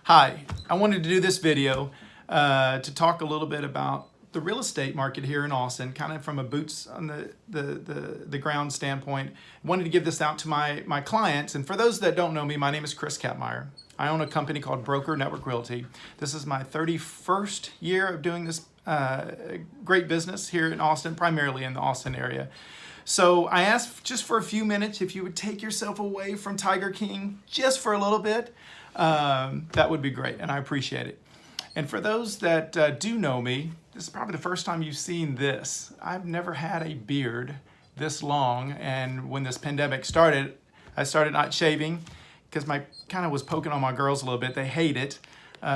Hi, I wanted to do this video to talk a little bit about the real estate market here in Austin, kind of from a boots on the ground standpoint. I wanted to give this out to my clients, and for those that don't know me, my name is Kappmeyer. I own a company called Broker Network Realty. This is my 31st year of doing this great business here in Austin, primarily in the Austin area. So I asked just for a few minutes if you would take yourself away from Tiger King just for a little bit. That would be great, and I appreciate it. And for those that do know me, this is probably the first time you've seen this. I've never had a beard this long, and when this pandemic started, I started not shaving because my kind of was poking on my girls a little bit. They hate it.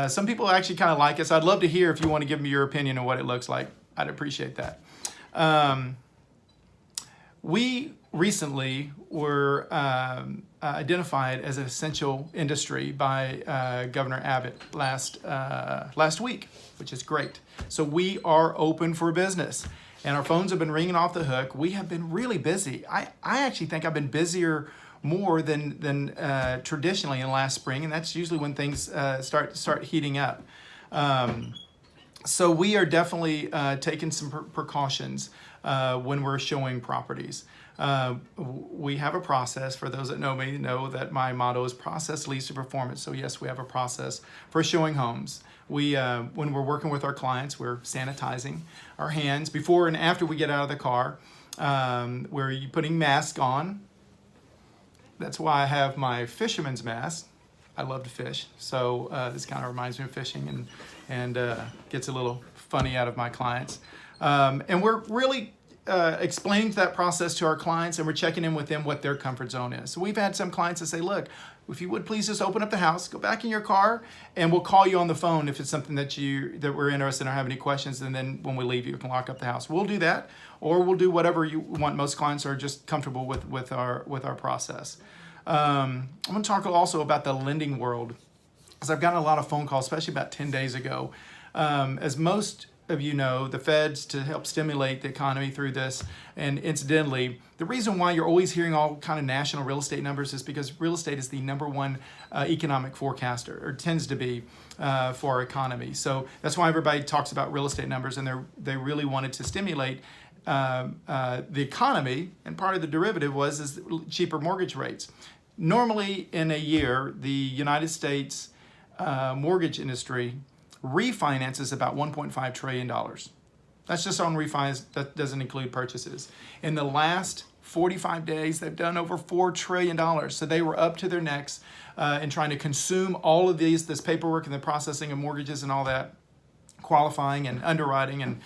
Some people actually kind of like it, so I'd love to hear if you want to give me your opinion on what it looks like. I'd appreciate that. We recently were identified as an essential industry by Governor Abbott last week, which is great. So we are open for business, and our phones have been ringing off the hook. We have been really busy. I actually think I've been busier more than traditionally in last spring, and that's usually when things start heating up. So we are definitely taking some precautions when we're showing properties. We have a process. For those that know me, know that my motto is process leads to performance. So yes, we have a process for showing homes. We, when we're working with our clients, we're sanitizing our hands before and after we get out of the car. We're putting masks on. That's why I have my fisherman's mask. I love to fish, so this kind of reminds me of fishing and gets a little funny out of my clients. And we're really explaining that process to our clients, and we're checking in with them what their comfort zone is. So we've had some clients that say, look, if you would please just open up the house, go back in your car, and we'll call you on the phone if it's something that we're interested in or have any questions, and then when we leave, you can lock up the house. We'll do that, or we'll do whatever you want. Most clients are just comfortable with our process. I'm going to talk also about the lending world, because I've gotten a lot of phone calls, especially about 10 days ago. As most of you know, the feds, to help stimulate the economy through this, and incidentally, the reason why you're always hearing all kind of national real estate numbers is because real estate is the #1 economic forecaster, or tends to be, for our economy. So that's why everybody talks about real estate numbers, and they really wanted to stimulate the economy, and part of the derivative is cheaper mortgage rates. Normally in a year, the United States mortgage industry refinances about $1.5 trillion. That's just on refis. That doesn't include purchases. In the last 45 days, they've done over $4 trillion. So they were up to their necks in trying to consume all of this paperwork and the processing of mortgages and all that, qualifying and underwriting. And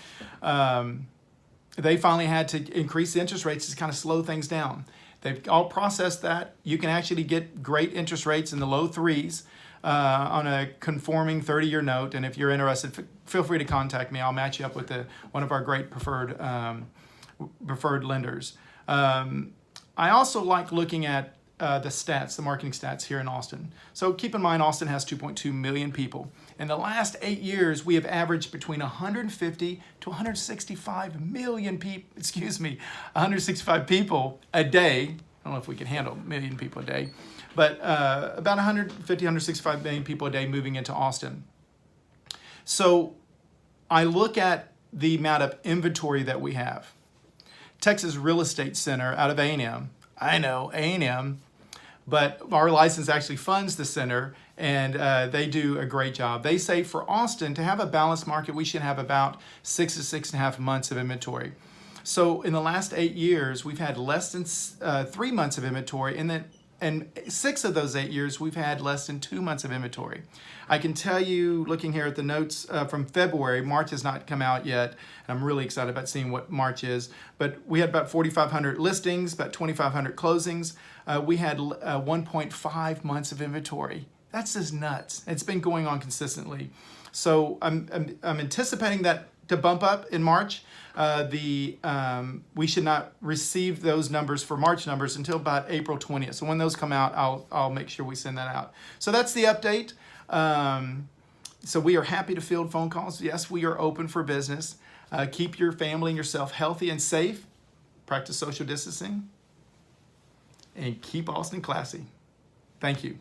they finally had to increase the interest rates to kind of slow things down. They've all processed that. You can actually get great interest rates in the low 3s on a conforming 30-year note. And if you're interested, feel free to contact me. I'll match you up with one of our great preferred lenders. I also like looking at the stats, the marketing stats here in Austin. So keep in mind, Austin has 2.2 million people. In the last 8 years, we have averaged between 150 to 165 million people, 165 people a day. I don't know if we can handle a million people a day, but about 150, 165 million people a day moving into Austin. So I look at the amount of inventory that we have. Texas Real Estate Center out of A&M. I know, A&M, but our license actually funds the center, and they do a great job. They say for Austin, to have a balanced market, we should have about 6 to 6.5 months of inventory. So in the last 8 years, we've had less than 3 months of inventory, and 6 of those 8 years, we've had less than 2 months of inventory. I can tell you, looking here at the notes from February, March has not come out yet. I'm really excited about seeing what March is. But we had about 4,500 listings, about 2,500 closings. We had 1.5 months of inventory. That's just nuts. It's been going on consistently. So I'm anticipating that to bump up in March. We should not receive those numbers for March numbers until about April 20th. So when those come out, I'll make sure we send that out. So that's the update. So we are happy to field phone calls. Yes, we are open for business. Keep your family and yourself healthy and safe. Practice social distancing. And keep Austin classy. Thank you.